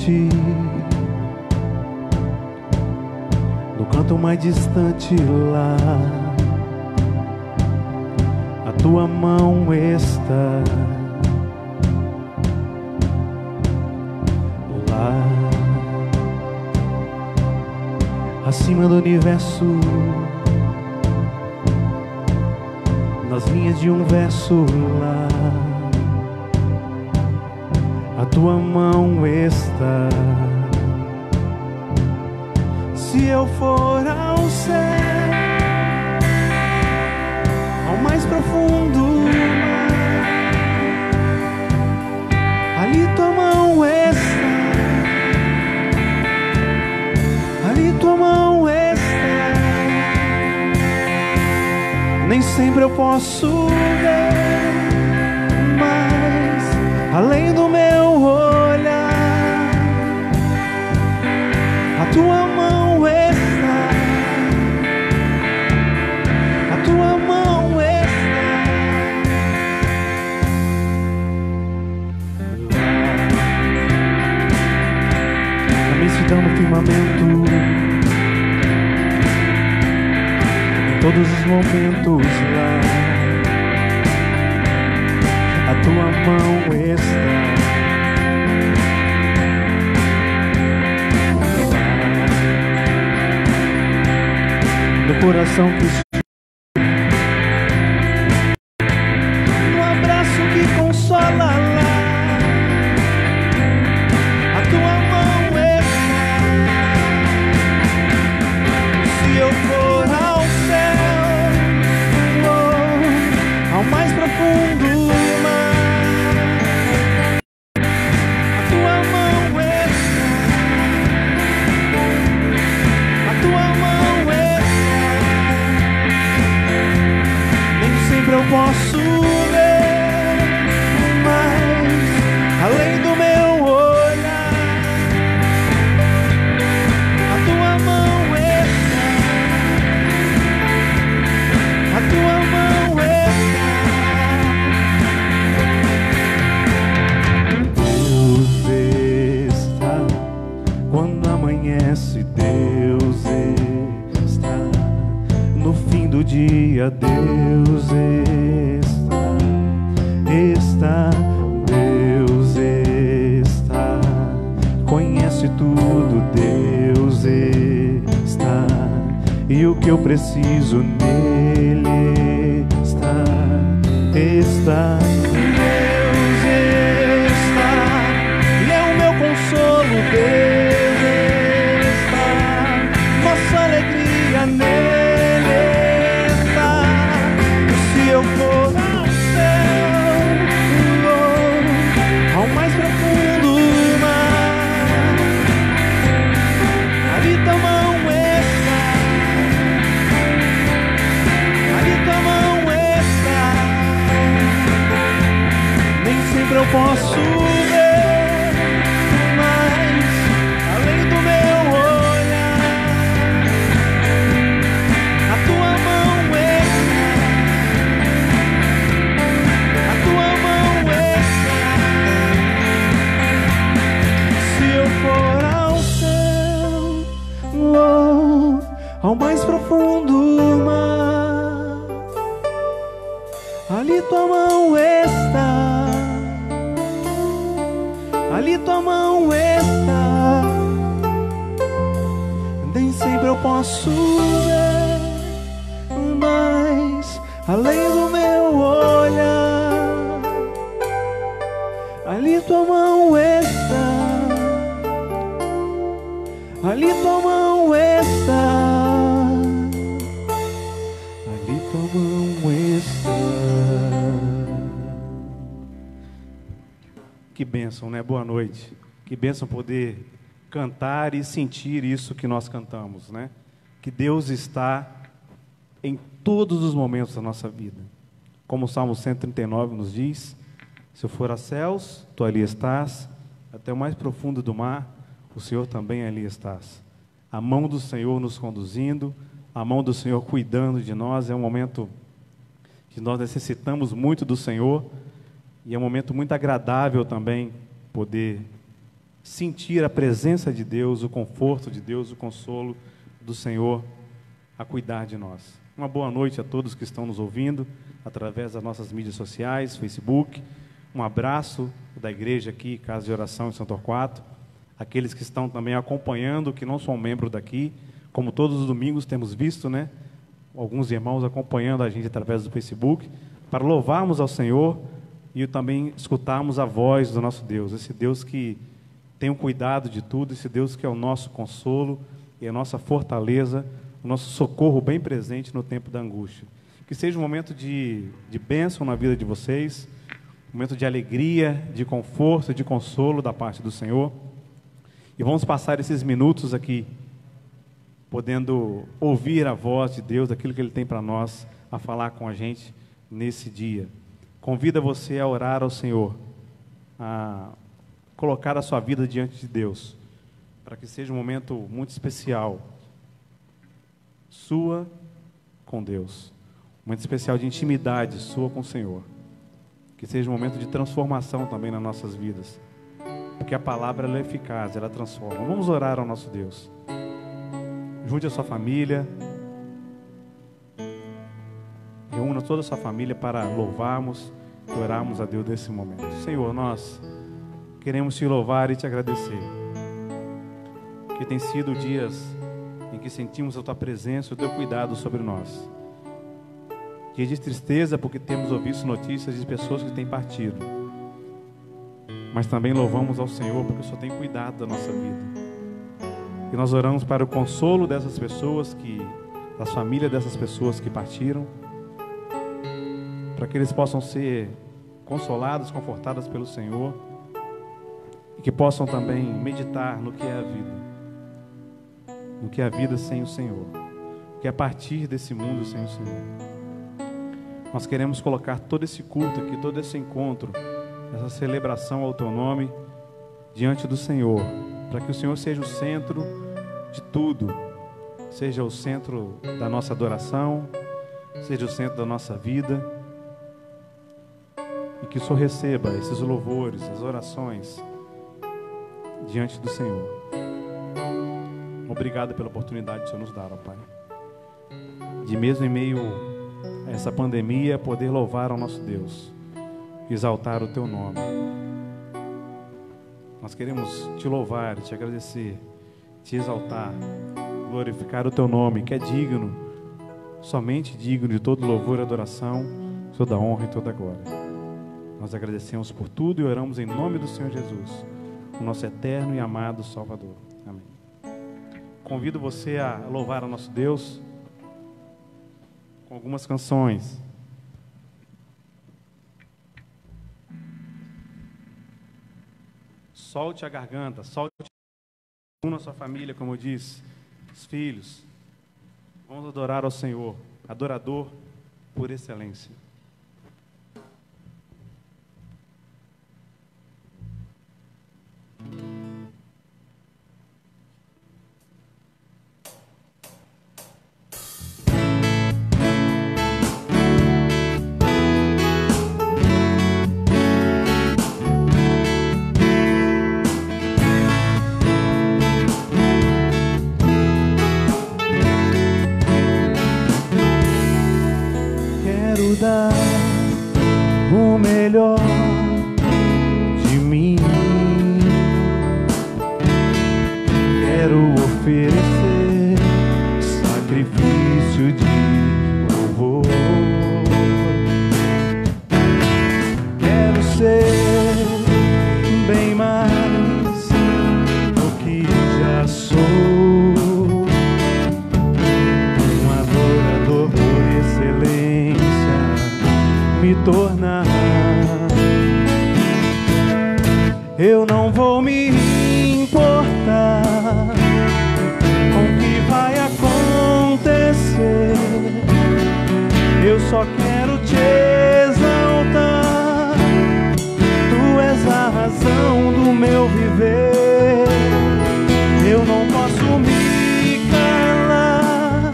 distante, no canto mais distante lá, a tua mão está. Lá, acima do universo, nas linhas de um verso lá, a tua mão está. Se eu for ao céu, ao mais profundo mar, ali tua mão está, ali tua mão está. Nem sempre eu posso ver, mas além do meu olhar, a tua mão está, a tua mão está. Na imensidão do firmamento, em todos os momentos lá, a tua mão está. No coração que no abraço que consola lá, a tua mão está. Se eu for ao céu, oh, ao mais profundo mar, a tua mão está, a tua mão está. Eu posso ver, mas além do meu olhar, a tua mão está, a tua mão está. Deus está quando amanhece, Deus está no fim do dia, Deus está, Deus está, conhece tudo, Deus está, e o que eu preciso nele está. Deus está, e é o meu consolo, Deus está, nossa alegria nele. Se eu for ao céu, ao mais profundo mar, ali tua mão está, ali tua mão está. Nem sempre eu posso ver, mas além do meu olhar, a tua mão está. Ao mais profundo mar, ali tua mão está, ali tua mão está. Nem sempre eu posso ver, mas além do meu olhar, ali tua mão está, ali tua mão está. Que bênção, né? Boa noite. Que bênção poder cantar e sentir isso que nós cantamos, né? Que Deus está em todos os momentos da nossa vida. Como o Salmo 139 nos diz: se eu for a céus, tu ali estás, até o mais profundo do mar, o Senhor também ali estás. A mão do Senhor nos conduzindo, a mão do Senhor cuidando de nós. É um momento que nós necessitamos muito do Senhor, e é um momento muito agradável também poder sentir a presença de Deus, o conforto de Deus, o consolo do Senhor a cuidar de nós. Uma boa noite a todos que estão nos ouvindo através das nossas mídias sociais, Facebook. Um abraço da igreja aqui, Casa de Oração em São Torquato. Aqueles que estão também acompanhando, que não são membros daqui, como todos os domingos temos visto, né? Alguns irmãos acompanhando a gente através do Facebook, para louvarmos ao Senhor e também escutarmos a voz do nosso Deus, esse Deus que tem o cuidado de tudo, esse Deus que é o nosso consolo e a nossa fortaleza, o nosso socorro bem presente no tempo da angústia. Que seja um momento de bênção na vida de vocês, um momento de alegria, de conforto, de consolo da parte do Senhor. E vamos passar esses minutos aqui, podendo ouvir a voz de Deus, aquilo que Ele tem para nós, a falar com a gente nesse dia. Convida você a orar ao Senhor, a colocar a sua vida diante de Deus, para que seja um momento muito especial, sua com Deus, um momento especial de intimidade sua com o Senhor, que seja um momento de transformação também nas nossas vidas, porque a palavra ela é eficaz, ela transforma. Vamos orar ao nosso Deus. Junte a sua família, reúna toda a sua família para louvarmos e orarmos a Deus nesse momento. Senhor, nós queremos te louvar e te agradecer, que tem sido dias em que sentimos a tua presença, o teu cuidado sobre nós. Dia de tristeza porque temos ouvido notícias de pessoas que têm partido, mas também louvamos ao Senhor porque o Senhor tem cuidado da nossa vida. E nós oramos para o consolo dessas pessoas, das famílias dessas pessoas que partiram, para que eles possam ser consolados, confortados pelo Senhor, e que possam também meditar no que é a vida, no que é a vida sem o Senhor, o que é partir desse mundo sem o Senhor. Nós queremos colocar todo esse culto aqui, todo esse encontro, essa celebração ao teu nome diante do Senhor, para que o Senhor seja o centro de tudo, seja o centro da nossa adoração, seja o centro da nossa vida, e que o Senhor receba esses louvores, as orações diante do Senhor. Obrigado pela oportunidade que o Senhor nos dá, ó Pai, de mesmo em meio a essa pandemia poder louvar ao nosso Deus, exaltar o teu nome. Nós queremos te louvar, te agradecer, te exaltar, glorificar o teu nome, que é digno, somente digno de todo louvor e adoração, toda honra e toda glória. Nós agradecemos por tudo e oramos em nome do Senhor Jesus, o nosso eterno e amado Salvador. Amém. Convido você a louvar ao nosso Deus com algumas canções. Solte a garganta, solte a sua família, como eu disse, os filhos. Vamos adorar ao Senhor, adorador por excelência. Dar o melhor de mim, quero oferecer sacrifício de louvor, quero ser bem mais do que já sou, um adorador por excelência me tornar. Eu não vou me importar com o que vai acontecer, eu só quero te exaltar, tu és a razão do meu viver, eu não posso me calar,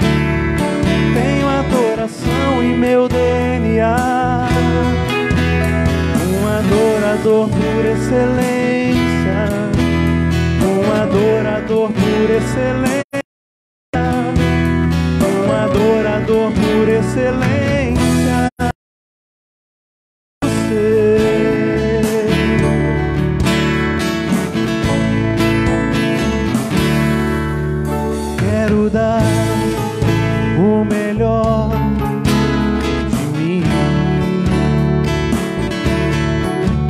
tenho adoração em meu DNA, um adorador por excelência adorador por excelência, um adorador por excelência. Quero dar o melhor de mim,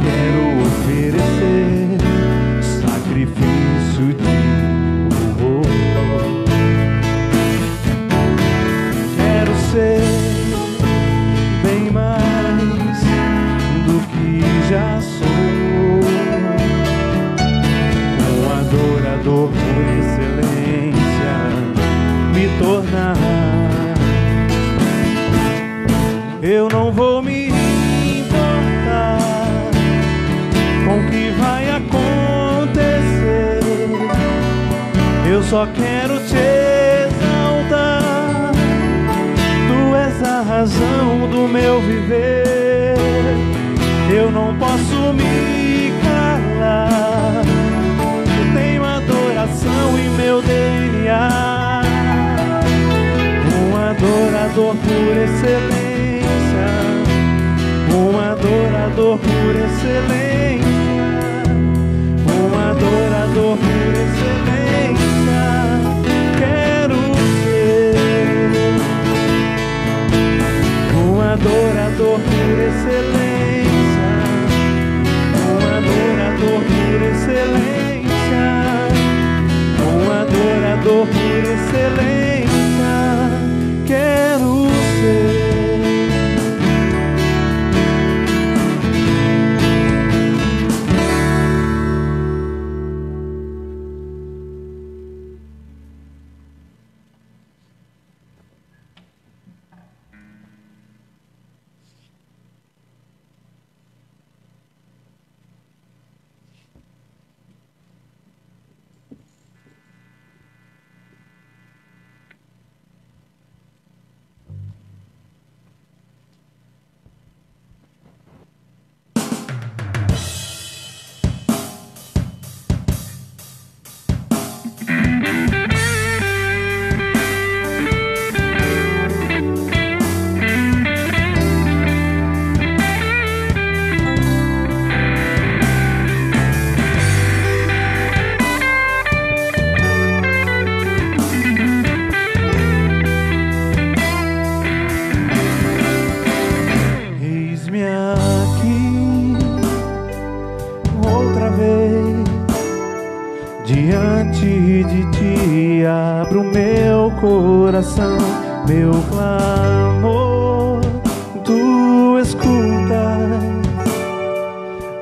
quero oferecer sacrifício de louvor. Quero ser bem mais do que já sou, um adorador por excelência me tornar. Eu não vou me importar com o que vai acontecer, eu só quero te exaltar. Tu és a razão do meu viver, eu não posso me calar. Tenho adoração em meu DNA, um adorador por excelência, um adorador por excelência, um adorador por excelência. Quero ser um adorador por excelência, um adorador por excelência, um adorador por excelência. Quero ser. Diante de ti abro meu coração, meu clamor tu escutas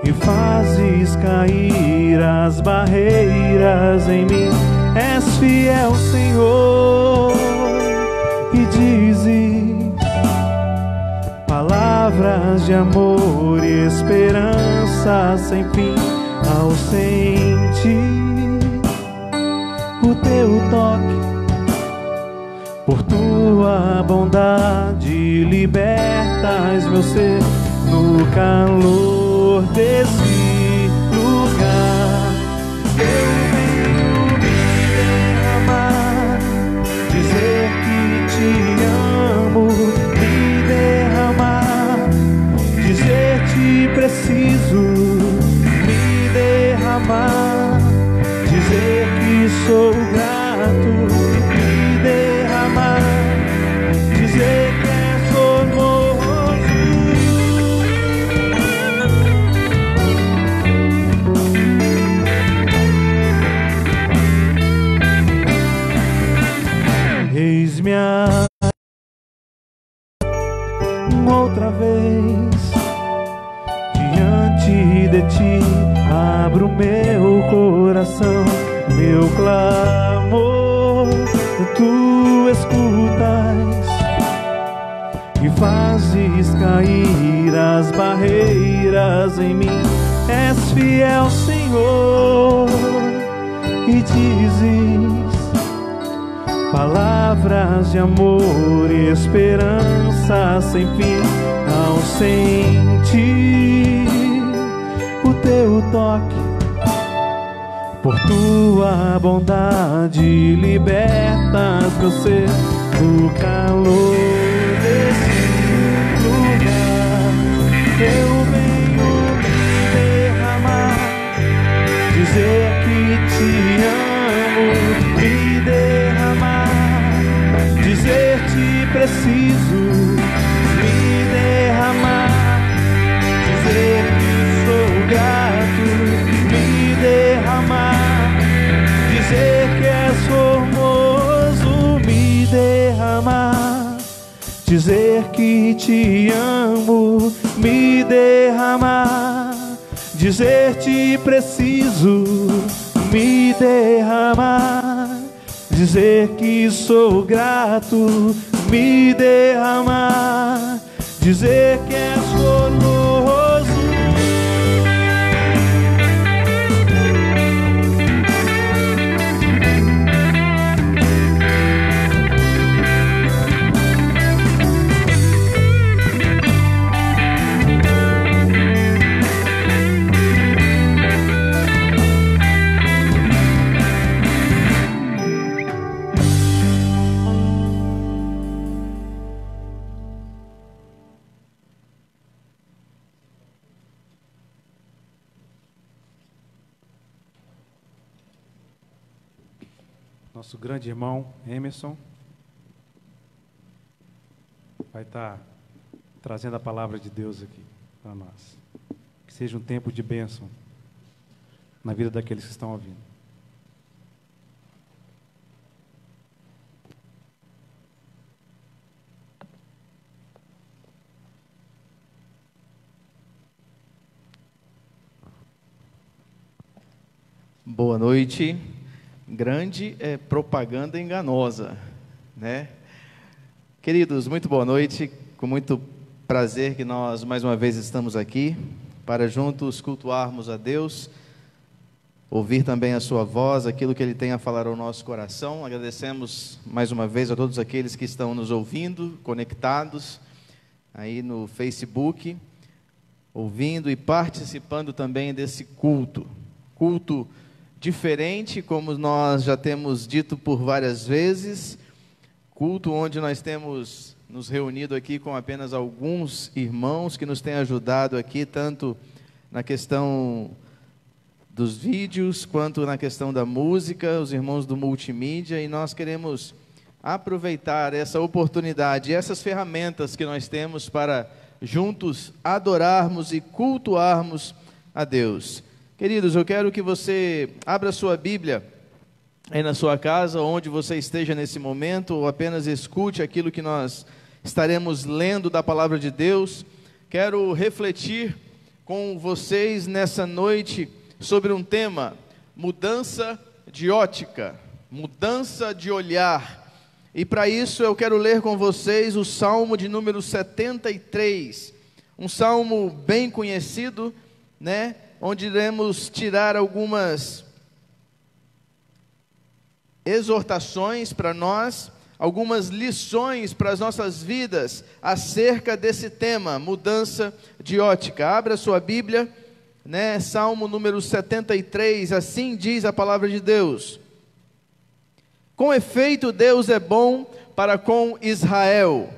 e fazes cair as barreiras em mim. És fiel, Senhor, e dizes palavras de amor e esperança sem fim. Ao sentir o teu toque, por tua bondade libertas meu ser no calor desse lugar. Eu venho me derramar, dizer que te amo, me derramar, dizer te preciso, me derramar, dizer que sou grato, me derramar, dizer que és formoso. Eis-me outra vez diante de ti, abro meu coração, meu clamor tu escutas e fazes cair as barreiras em mim. És fiel, Senhor, e dizes palavras de amor e esperança sem fim. Ao sentir o teu toque, Por tua bondade libertas meu ser do calor desse lugar. Eu venho me derramar, dizer que te amo, me derramar, dizer te preciso, me derramar, dizer que sou grato, me derramar, dizer que és formoso, me derramar, dizer que te amo, me derramar, dizer te preciso, me derramar, dizer que sou grato, me derramar, dizer que és formoso. Nosso grande irmão Emerson vai estar trazendo a palavra de Deus aqui para nós. Que seja um tempo de bênção na vida daqueles que estão ouvindo. Boa noite. Grande é propaganda enganosa, né? Queridos, muito boa noite. Com muito prazer que nós mais uma vez estamos aqui para juntos cultuarmos a Deus, ouvir também a sua voz, aquilo que Ele tem a falar ao nosso coração. Agradecemos mais uma vez a todos aqueles que estão nos ouvindo, conectados aí no Facebook, ouvindo e participando também desse culto diferente, como nós já temos dito por várias vezes, culto onde nós temos nos reunido aqui com apenas alguns irmãos que nos têm ajudado aqui, tanto na questão dos vídeos, quanto na questão da música, os irmãos do multimídia, e nós queremos aproveitar essa oportunidade, essas ferramentas que nós temos para juntos adorarmos e cultuarmos a Deus. Queridos, eu quero que você abra sua Bíblia aí na sua casa, onde você esteja nesse momento, ou apenas escute aquilo que nós estaremos lendo da Palavra de Deus. Quero refletir com vocês nessa noite sobre um tema: mudança de ótica, mudança de olhar. E para isso eu quero ler com vocês o Salmo de número 73, um salmo bem conhecido, né? Onde iremos tirar algumas exortações para nós, algumas lições para as nossas vidas acerca desse tema, mudança de ótica. Abra sua Bíblia, né? Salmo número 73, assim diz a palavra de Deus: com efeito, Deus é bom para com Israel,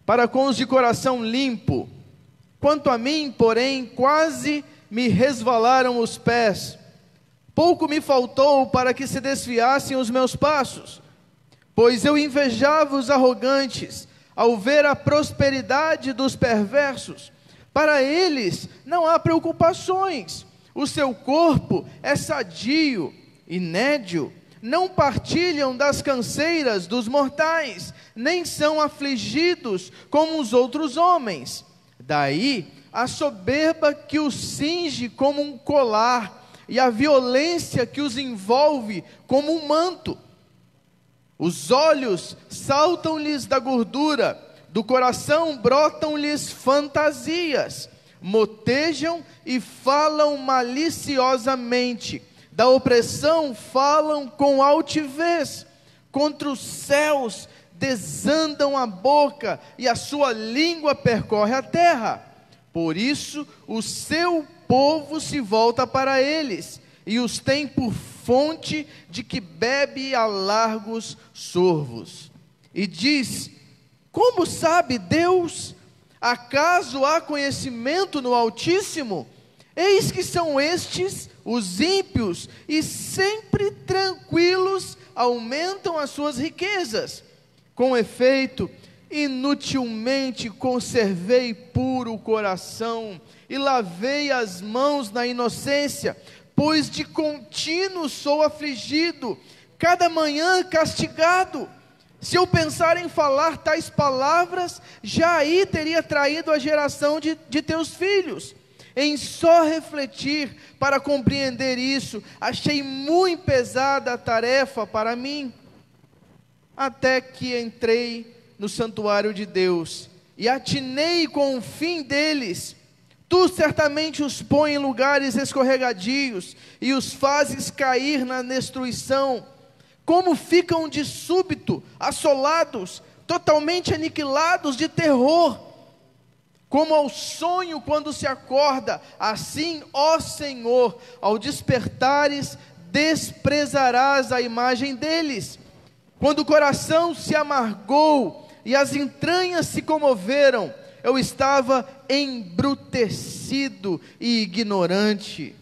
para com os de coração limpo. Quanto a mim, porém, quase me resvalaram os pés, pouco me faltou para que se desviassem os meus passos, pois eu invejava os arrogantes, ao ver a prosperidade dos perversos. Para eles não há preocupações, o seu corpo é sadio e nédio, não partilham das canseiras dos mortais, nem são afligidos como os outros homens. Daí a soberba que os cinge como um colar, e a violência que os envolve como um manto. Os olhos saltam-lhes da gordura, do coração brotam-lhes fantasias, motejam e falam maliciosamente, da opressão falam com altivez, contra os céus desandam a boca, e a sua língua percorre a terra. Por isso o seu povo se volta para eles, e os tem por fonte de que bebe a largos sorvos. E diz: como sabe Deus? Acaso há conhecimento no Altíssimo? Eis que são estes os ímpios, e sempre tranquilos aumentam as suas riquezas. Com efeito, inutilmente conservei puro o coração, e lavei as mãos na inocência, pois de contínuo sou afligido, cada manhã castigado. Se eu pensar em falar tais palavras, já aí teria traído a geração de teus filhos. Em só refletir para compreender isso, achei muito pesada a tarefa para mim. Até que entrei no santuário de Deus, e atinei com o fim deles. Tu certamente os pões em lugares escorregadios, e os fazes cair na destruição. Como ficam de súbito, assolados, totalmente aniquilados de terror. Como ao sonho quando se acorda, assim, ó Senhor, ao despertares, desprezarás a imagem deles. Quando o coração se amargou e as entranhas se comoveram, eu estava embrutecido e ignorante.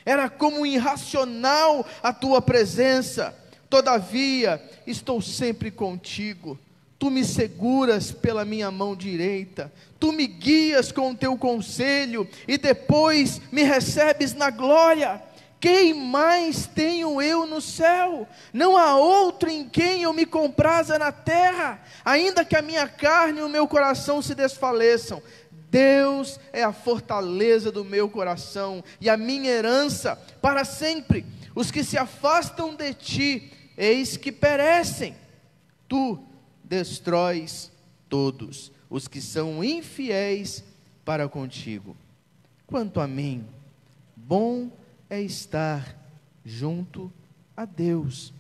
Era como irracional a tua presença. Todavia, estou sempre contigo. Tu me seguras pela minha mão direita. Tu me guias com o teu conselho e depois me recebes na glória. Quem mais tenho eu no céu? Não há outro em quem eu me compraza na terra. Ainda que a minha carne e o meu coração se desfaleçam, Deus é a fortaleza do meu coração e a minha herança para sempre. Os que se afastam de ti, eis que perecem. Tu destróis todos os que são infiéis para contigo. Quanto a mim, bom é estar junto a Deus.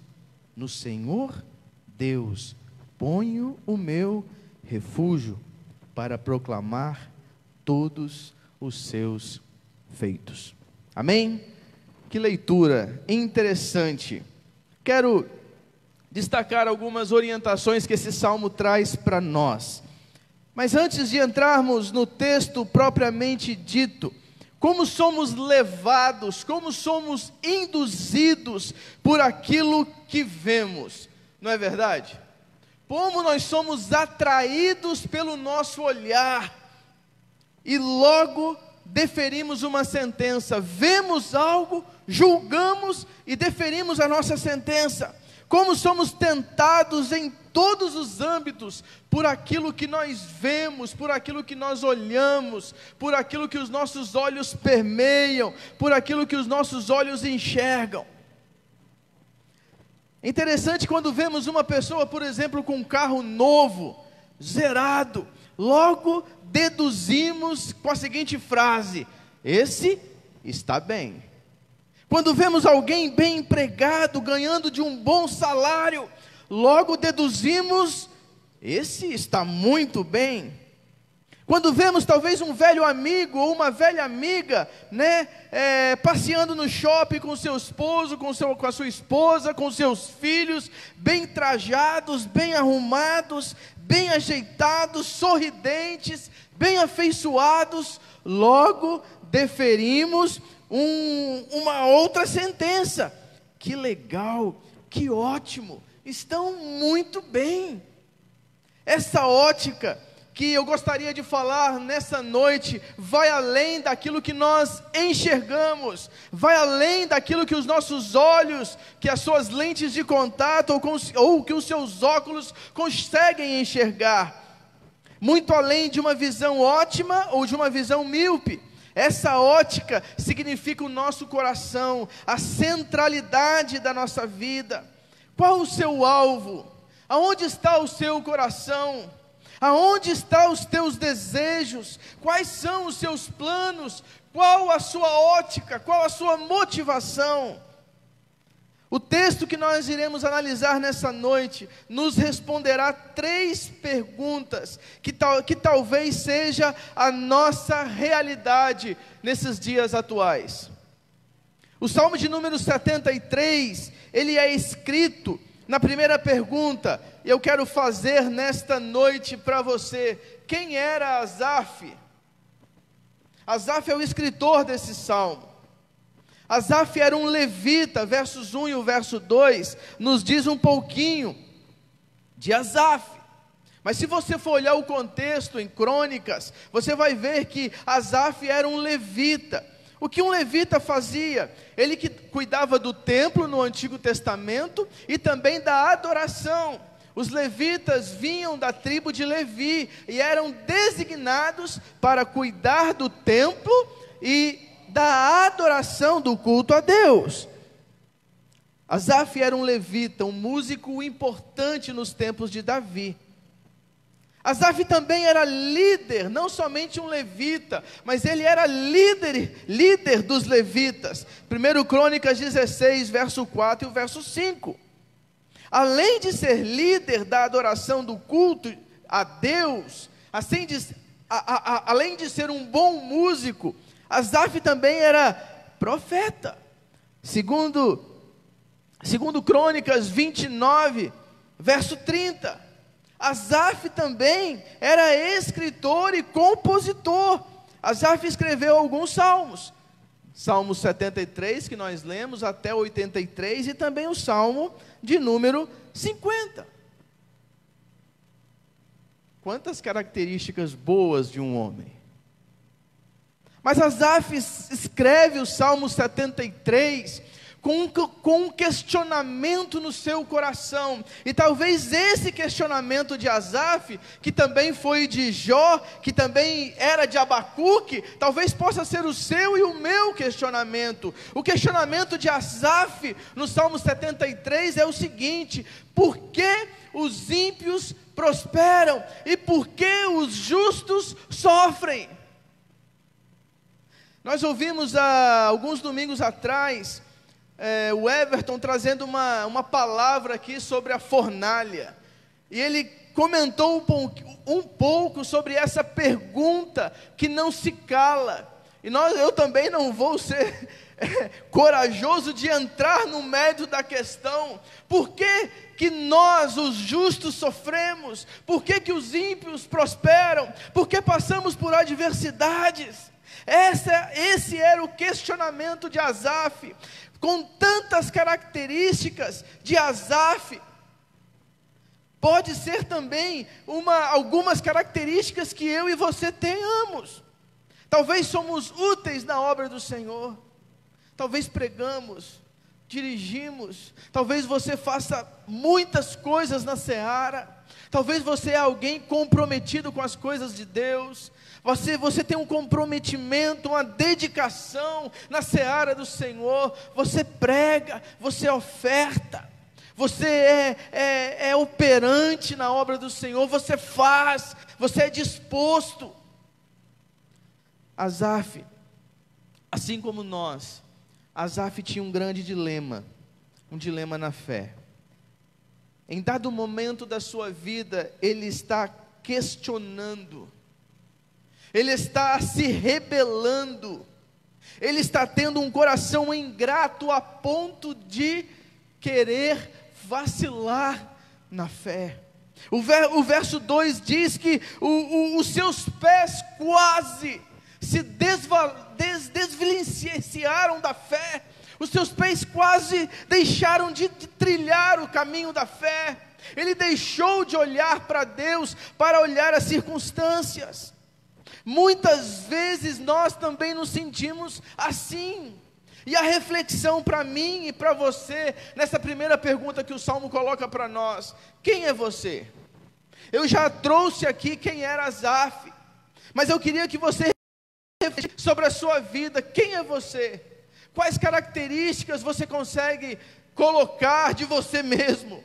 No Senhor Deus ponho o meu refúgio, para proclamar todos os seus feitos. Amém? Que leitura interessante. Quero destacar algumas orientações que esse salmo traz para nós. Mas antes de entrarmos no texto propriamente dito, como somos levados, como somos induzidos por aquilo que vemos, não é verdade? Como nós somos atraídos pelo nosso olhar e logo deferimos uma sentença, vemos algo, julgamos e deferimos a nossa sentença. Como somos tentados em todos os âmbitos, por aquilo que nós vemos, por aquilo que nós olhamos, por aquilo que os nossos olhos permeiam, por aquilo que os nossos olhos enxergam. É interessante quando vemos uma pessoa, por exemplo, com um carro novo, zerado, logo deduzimos com a seguinte frase: esse está bem. Quando vemos alguém bem empregado, ganhando de um bom salário, logo deduzimos: esse está muito bem. Quando vemos talvez um velho amigo ou uma velha amiga, passeando no shopping com seu esposo, com a sua esposa, com seus filhos, bem trajados, bem arrumados, bem ajeitados, sorridentes, bem afeiçoados, logo deferimos uma outra sentença: que legal, que ótimo, estão muito bem. Essa ótica que eu gostaria de falar nessa noite vai além daquilo que nós enxergamos, vai além daquilo que os nossos olhos, que as suas lentes de contato ou que os seus óculos conseguem enxergar, muito além de uma visão ótima ou de uma visão míope. Essa ótica significa o nosso coração, a centralidade da nossa vida. Qual o seu alvo? Aonde está o seu coração? Aonde estão os teus desejos? Quais são os seus planos? Qual a sua ótica? Qual a sua motivação? O texto que nós iremos analisar nessa noite nos responderá 3 perguntas que talvez seja a nossa realidade nesses dias atuais. O Salmo de número 73, ele é escrito na primeira pergunta, e eu quero fazer nesta noite para você: quem era Asaf? Asaf é o escritor desse salmo. Asaf era um levita, versos 1 e o verso 2, nos diz um pouquinho de Asaf. Mas se você for olhar o contexto em Crônicas, você vai ver que Asaf era um levita. O que um levita fazia? Ele que cuidava do templo no Antigo Testamento e também da adoração. Os levitas vinham da tribo de Levi e eram designados para cuidar do templo e da adoração, do culto a Deus. Asaf era um levita, um músico importante nos tempos de Davi. Asaf também era líder, não somente um levita, mas ele era líder dos levitas. 1 Crônicas 16, verso 4 e o verso 5. Além de ser líder da adoração do culto a Deus, além de ser um bom músico, Asaf também era profeta. Segundo Crônicas 29, verso 30. Asaf também era escritor e compositor. Asaf escreveu alguns salmos. Salmo 73, que nós lemos, até 83, e também o Salmo de número 50. Quantas características boas de um homem. Mas Asaf escreve o Salmo 73 com um questionamento no seu coração, e talvez esse questionamento de Asaf, que também foi de Jó, que também era de Abacuque, talvez possa ser o seu e o meu questionamento. O questionamento de Asaf no Salmo 73 é o seguinte: por que os ímpios prosperam e por que os justos sofrem? Nós ouvimos há alguns domingos atrás o Everton trazendo uma palavra aqui sobre a fornalha, e ele comentou um pouco sobre essa pergunta que não se cala, e eu também não vou ser corajoso de entrar no mérito da questão. Por que nós, os justos, sofremos? Por que os ímpios prosperam? Por que passamos por adversidades? Esse era o questionamento de Asaf. Com tantas características de Asaf, pode ser também algumas características que eu e você tenhamos. Talvez somos úteis na obra do Senhor, talvez pregamos, dirigimos, talvez você faça muitas coisas na seara, talvez você é alguém comprometido com as coisas de Deus, você tem um comprometimento, uma dedicação na seara do Senhor, você prega, você oferta, você é operante na obra do Senhor, você faz, você é disposto. Asaf, assim como nós, Asaf tinha um grande dilema, um dilema na fé. Em dado momento da sua vida, ele está questionando, ele está se rebelando, ele está tendo um coração ingrato a ponto de querer vacilar na fé. O verso 2 diz que os seus pés quase se desvinciaram da fé, os seus pés quase deixaram de trilhar o caminho da fé, ele deixou de olhar para Deus para olhar as circunstâncias. Muitas vezes nós também nos sentimos assim, e a reflexão para mim e para você, nessa primeira pergunta que o Salmo coloca para nós: quem é você? Eu já trouxe aqui quem era Asaf, mas eu queria que você refletisse sobre a sua vida. Quem é você? Quais características você consegue colocar de você mesmo?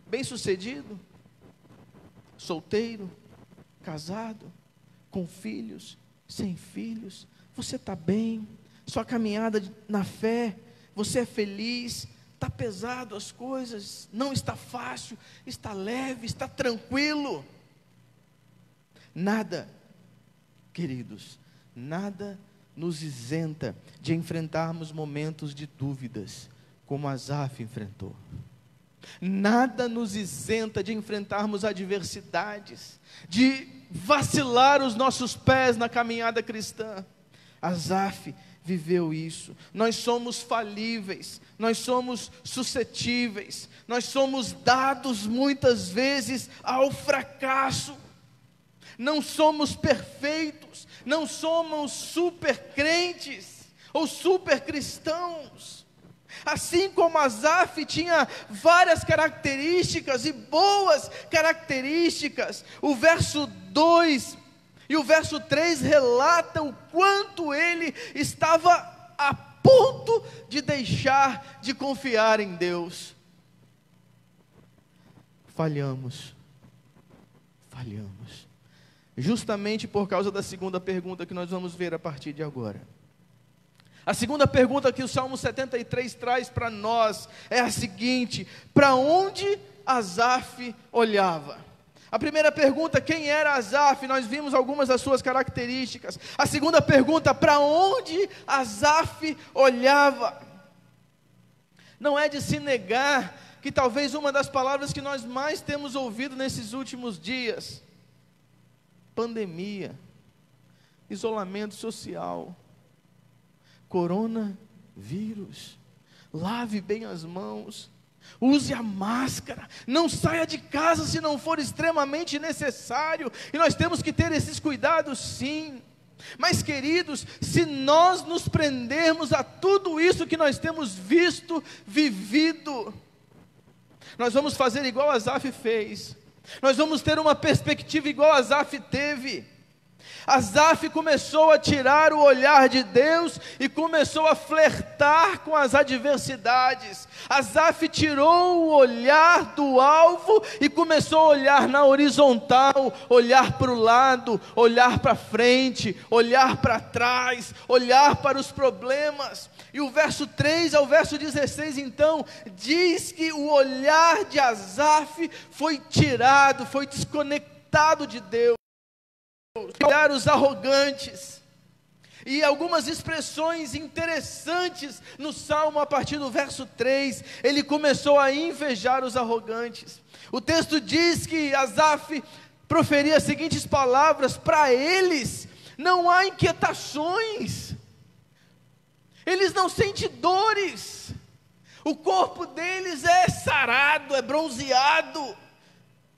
Bem-sucedido? Solteiro? Casado? Com filhos? Sem filhos? Você está bem? Sua caminhada na fé? Você é feliz? Está pesado as coisas? Não está fácil? Está leve? Está tranquilo? Nada, queridos, nada nos isenta de enfrentarmos momentos de dúvidas, como Asaf enfrentou. Nada nos isenta de enfrentarmos adversidades, de vacilar os nossos pés na caminhada cristã. Asaf viveu isso. Nós somos falíveis, nós somos suscetíveis, nós somos dados muitas vezes ao fracasso. Não somos perfeitos, não somos super crentes ou super cristãos. Assim como Asaf tinha várias características e boas características, o verso 2 e o verso 3 relatam o quanto ele estava a ponto de deixar de confiar em Deus. Falhamos. Justamente por causa da segunda pergunta que nós vamos ver a partir de agora. A segunda pergunta que o Salmo 73 traz para nós é a seguinte: para onde Asaf olhava? A primeira pergunta, quem era Asaf? Nós vimos algumas das suas características. A segunda pergunta, para onde Asaf olhava? Não é de se negar que talvez uma das palavras que nós mais temos ouvido nesses últimos dias, pandemia, isolamento social, coronavírus, lave bem as mãos, use a máscara, não saia de casa se não for extremamente necessário, e nós temos que ter esses cuidados sim. Mas queridos, se nós nos prendermos a tudo isso que nós temos visto, vivido, nós vamos fazer igual Asaf fez, nós vamos ter uma perspectiva igual Asaf teve. Asaf começou a tirar o olhar de Deus e começou a flertar com as adversidades. Asaf tirou o olhar do alvo e começou a olhar na horizontal, olhar para o lado, olhar para frente, olhar para trás, olhar para os problemas. E o verso 3 ao verso 16 então, diz que o olhar de Asaf foi tirado, foi desconectado de Deus. Olhar os arrogantes, e algumas expressões interessantes no Salmo a partir do verso 3, ele começou a invejar os arrogantes. O texto diz que Asaf proferia as seguintes palavras: para eles não há inquietações, eles não sentem dores, o corpo deles é sarado, é bronzeado,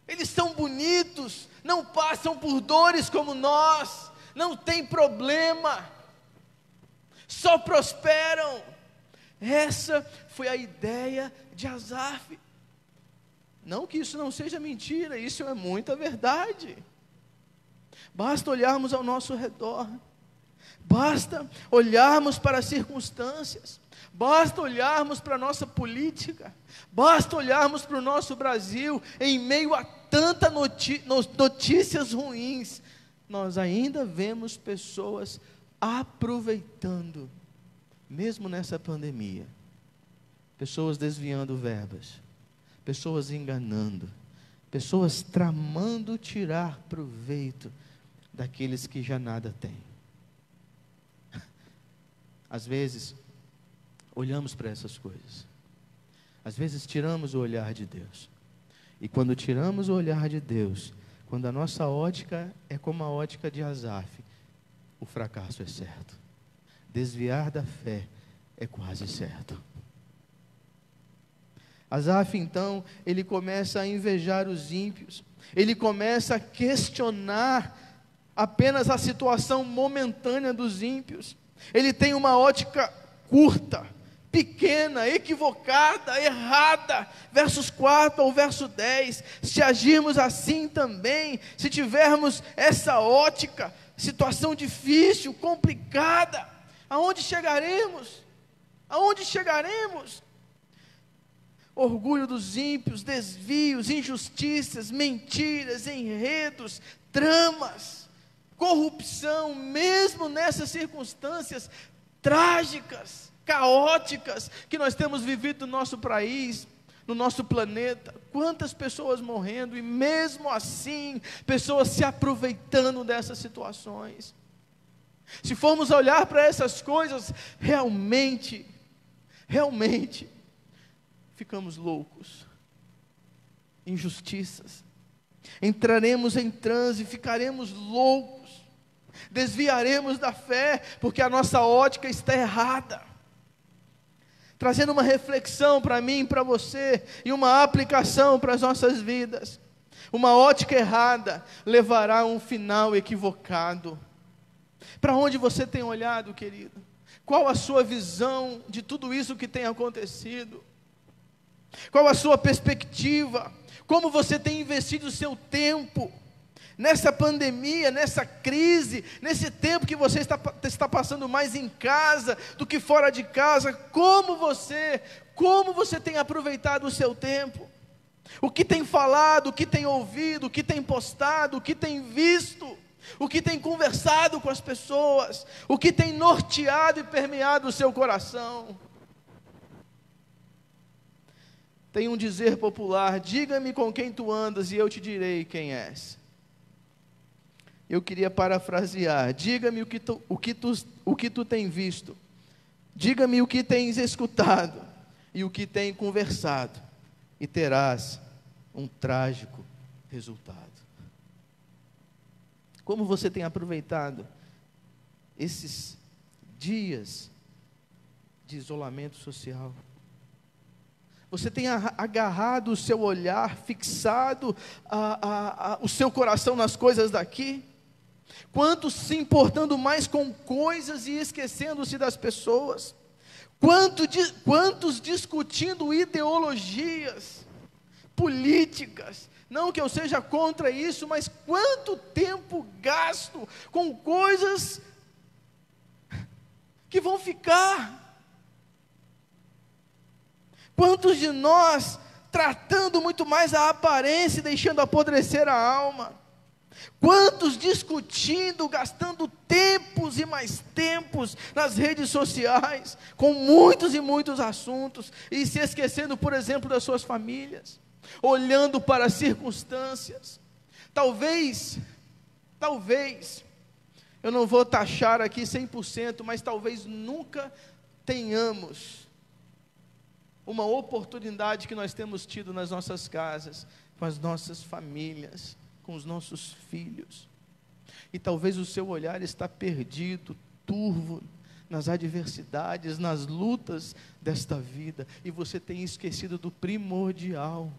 eles são bonitos, não passam por dores como nós, não tem problema, só prosperam. Essa foi a ideia de Asaf. Não que isso não seja mentira, isso é muita verdade. Basta olharmos ao nosso redor, basta olharmos para as circunstâncias, basta olharmos para a nossa política, basta olharmos para o nosso Brasil, em meio a tantas notícias ruins, nós ainda vemos pessoas aproveitando, mesmo nessa pandemia, pessoas desviando verbas, pessoas enganando, pessoas tramando tirar proveito daqueles que já nada têm. Às vezes, olhamos para essas coisas, às vezes tiramos o olhar de Deus, e quando tiramos o olhar de Deus, quando a nossa ótica é como a ótica de Asaf, o fracasso é certo, desviar da fé é quase certo. Asaf então, ele começa a invejar os ímpios, ele começa a questionar apenas a situação momentânea dos ímpios, ele tem uma ótica curta, pequena, equivocada, errada, versos 4 ao verso 10, se agirmos assim também, se tivermos essa ótica, situação difícil, complicada, aonde chegaremos? Aonde chegaremos? Orgulho dos ímpios, desvios, injustiças, mentiras, enredos, tramas, corrupção, mesmo nessas circunstâncias trágicas, caóticas que nós temos vivido no nosso país, no nosso planeta, quantas pessoas morrendo, e mesmo assim, pessoas se aproveitando dessas situações. Se formos olhar para essas coisas, realmente, ficamos loucos. Injustiças. Entraremos em transe, ficaremos loucos. Desviaremos da fé, porque a nossa ótica está errada. Trazendo uma reflexão para mim e para você, e uma aplicação para as nossas vidas. Uma ótica errada levará a um final equivocado. Para onde você tem olhado, querido? Qual a sua visão de tudo isso que tem acontecido? Qual a sua perspectiva? Como você tem investido o seu tempo? Nessa pandemia, nessa crise, nesse tempo que você está passando mais em casa do que fora de casa, como você tem aproveitado o seu tempo? O que tem falado, o que tem ouvido, o que tem postado, o que tem visto, o que tem conversado com as pessoas, o que tem norteado e permeado o seu coração? Tem um dizer popular: diga-me com quem tu andas e eu te direi quem és. Eu queria parafrasear: diga-me o que tu tem visto, diga-me o que tens escutado e o que tem conversado, e terás um trágico resultado. Como você tem aproveitado esses dias de isolamento social? Você tem agarrado o seu olhar, fixado o seu coração nas coisas daqui? Quantos se importando mais com coisas e esquecendo-se das pessoas? Quantos discutindo ideologias, políticas? Não que eu seja contra isso, mas quanto tempo gasto com coisas que vão ficar? Quantos de nós tratando muito mais a aparência e deixando apodrecer a alma? Quantos discutindo, gastando tempos e mais tempos nas redes sociais, com muitos e muitos assuntos, e se esquecendo, por exemplo, das suas famílias, olhando para as circunstâncias. Talvez, eu não vou taxar aqui 100%, mas talvez nunca tenhamos uma oportunidade que nós temos tido nas nossas casas, com as nossas famílias, com os nossos filhos. E talvez o seu olhar está perdido, turvo, nas adversidades, nas lutas desta vida, e você tem esquecido do primordial.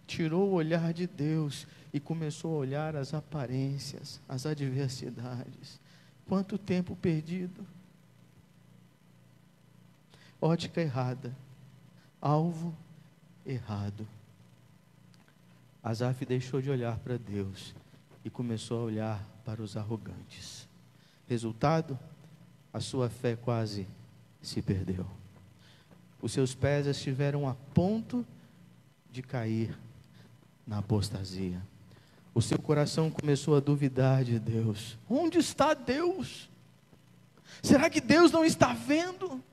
Tirou o olhar de Deus e começou a olhar as aparências, as adversidades. Quanto tempo perdido? Ótica errada, alvo errado. Asaf deixou de olhar para Deus e começou a olhar para os arrogantes. Resultado, a sua fé quase se perdeu. Os seus pés estiveram a ponto de cair na apostasia. O seu coração começou a duvidar de Deus. Onde está Deus? Será que Deus não está vendo?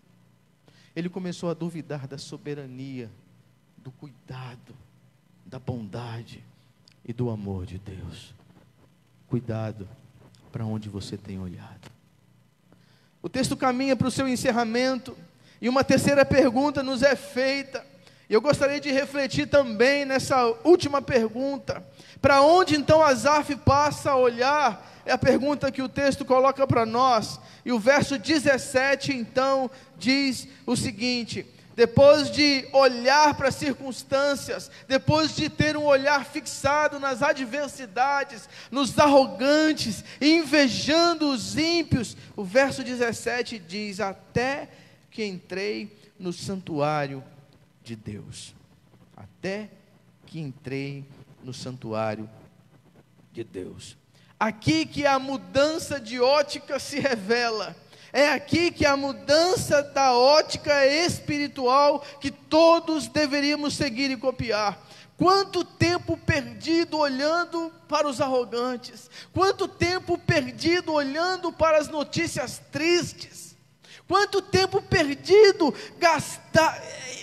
Ele começou a duvidar da soberania, do cuidado, da bondade e do amor de Deus. Cuidado para onde você tem olhado. O texto caminha para o seu encerramento, e uma terceira pergunta nos é feita. Eu gostaria de refletir também nessa última pergunta. Para onde então Asaf passa a olhar? É a pergunta que o texto coloca para nós. E o verso 17 então diz o seguinte: depois de olhar para as circunstâncias, depois de ter um olhar fixado nas adversidades, nos arrogantes, invejando os ímpios, o verso 17 diz: até que entrei no santuário de Deus. Até que entrei no santuário de Deus. Aqui que a mudança de ótica se revela. É aqui que a mudança da ótica espiritual que todos deveríamos seguir e copiar. Quanto tempo perdido olhando para os arrogantes, quanto tempo perdido olhando para as notícias tristes, quanto tempo perdido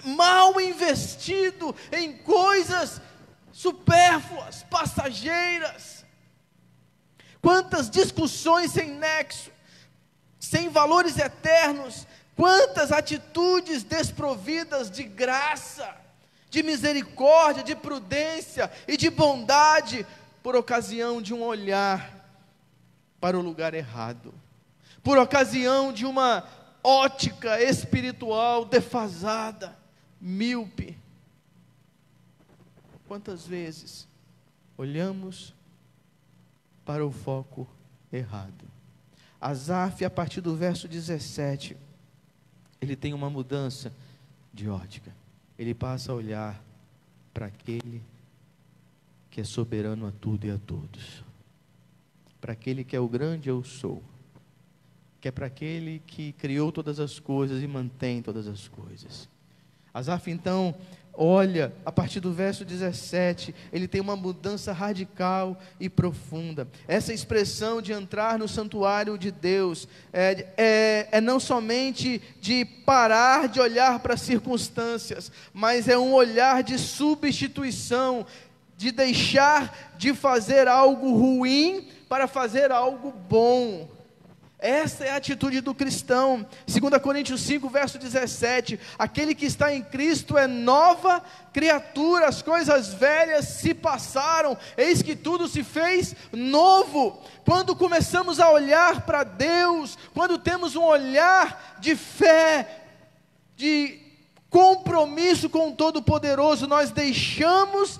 mal investido em coisas supérfluas, passageiras. quantas discussões sem nexo, sem valores eternos, quantas atitudes desprovidas de graça, de misericórdia, de prudência e de bondade, por ocasião de um olhar para o lugar errado, por ocasião de uma ótica espiritual defasada, míope. Quantas vezes olhamos para o foco errado? Asaf, a partir do verso 17, ele tem uma mudança de ótica. Ele passa a olhar para aquele que é soberano a tudo e a todos, para aquele que é o grande eu sou, que é para aquele que criou todas as coisas e mantém todas as coisas. Asaf então olha, a partir do verso 17, ele tem uma mudança radical e profunda. Essa expressão de entrar no santuário de Deus é não somente de parar de olhar para as circunstâncias, mas é um olhar de substituição, de deixar de fazer algo ruim para fazer algo bom. Essa é a atitude do cristão. 2 Coríntios 5, verso 17, aquele que está em Cristo é nova criatura, as coisas velhas se passaram, eis que tudo se fez novo. Quando começamos a olhar para Deus, quando temos um olhar de fé, de compromisso com o Todo-Poderoso, nós deixamos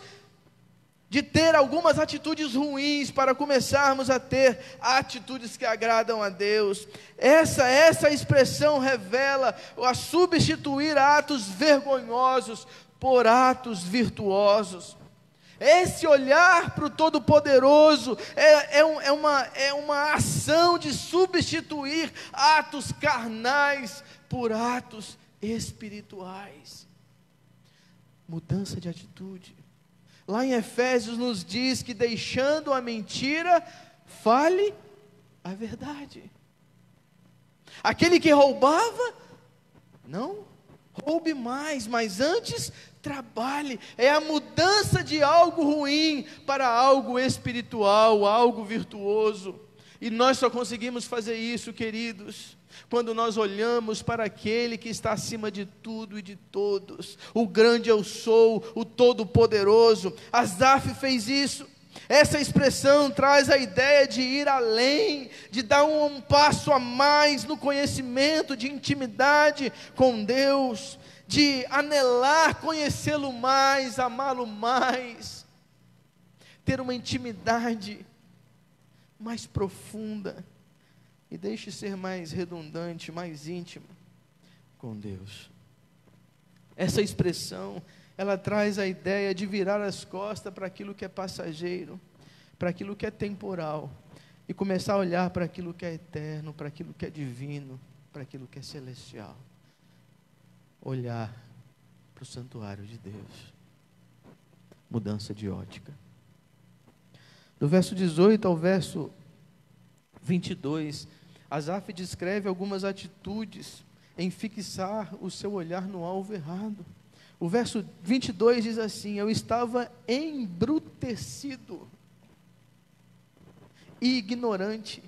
de ter algumas atitudes ruins para começarmos a ter atitudes que agradam a Deus. Essa expressão revela a substituir atos vergonhosos por atos virtuosos. Esse olhar para o Todo-Poderoso é uma ação de substituir atos carnais por atos espirituais. Mudança de atitude. Lá em Efésios nos diz que deixando a mentira, fale a verdade. Aquele que roubava, não roube mais, mas antes trabalhe. É a mudança de algo ruim para algo espiritual, algo virtuoso. E nós só conseguimos fazer isso, queridos, quando nós olhamos para aquele que está acima de tudo e de todos, o grande eu sou, o todo-poderoso. Asaf fez isso. Essa expressão traz a ideia de ir além, de dar um passo a mais no conhecimento, de intimidade com Deus, de anelar conhecê-lo mais, amá-lo mais, ter uma intimidade mais profunda, e deixe ser mais redundante, mais íntimo com Deus. Essa expressão, ela traz a ideia de virar as costas para aquilo que é passageiro, para aquilo que é temporal, e começar a olhar para aquilo que é eterno, para aquilo que é divino, para aquilo que é celestial. Olhar para o santuário de Deus. Mudança de ótica. Do verso 18 ao verso 22, Asaf descreve algumas atitudes em fixar o seu olhar no alvo errado. O verso 22 diz assim: eu estava embrutecido e ignorante,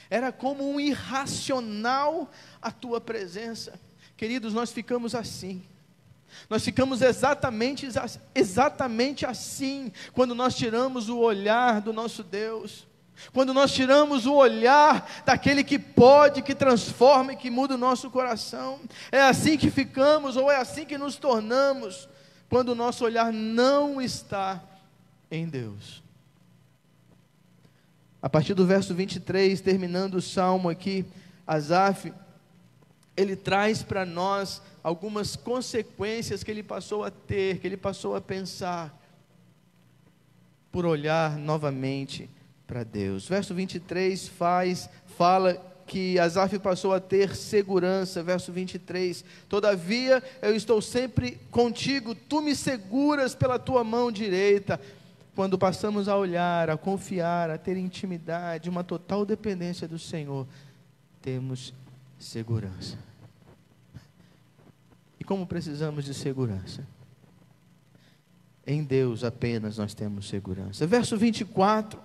era como um irracional a tua presença. Queridos, nós ficamos assim. Nós ficamos exatamente assim, quando nós tiramos o olhar do nosso Deus, quando nós tiramos o olhar daquele que pode, que transforma e que muda o nosso coração. É assim que ficamos, ou é assim que nos tornamos, quando o nosso olhar não está em Deus. A partir do verso 23, terminando o salmo aqui, Asaf, ele traz para nós algumas consequências que ele passou a ter, que ele passou a pensar, por olhar novamente para Deus. Verso 23 fala que Asaf passou a ter segurança. Verso 23, todavia eu estou sempre contigo, tu me seguras pela tua mão direita. Quando passamos a olhar, a confiar, a ter intimidade, uma total dependência do Senhor, temos segurança. E como precisamos de segurança? Em Deus apenas nós temos segurança. Verso 24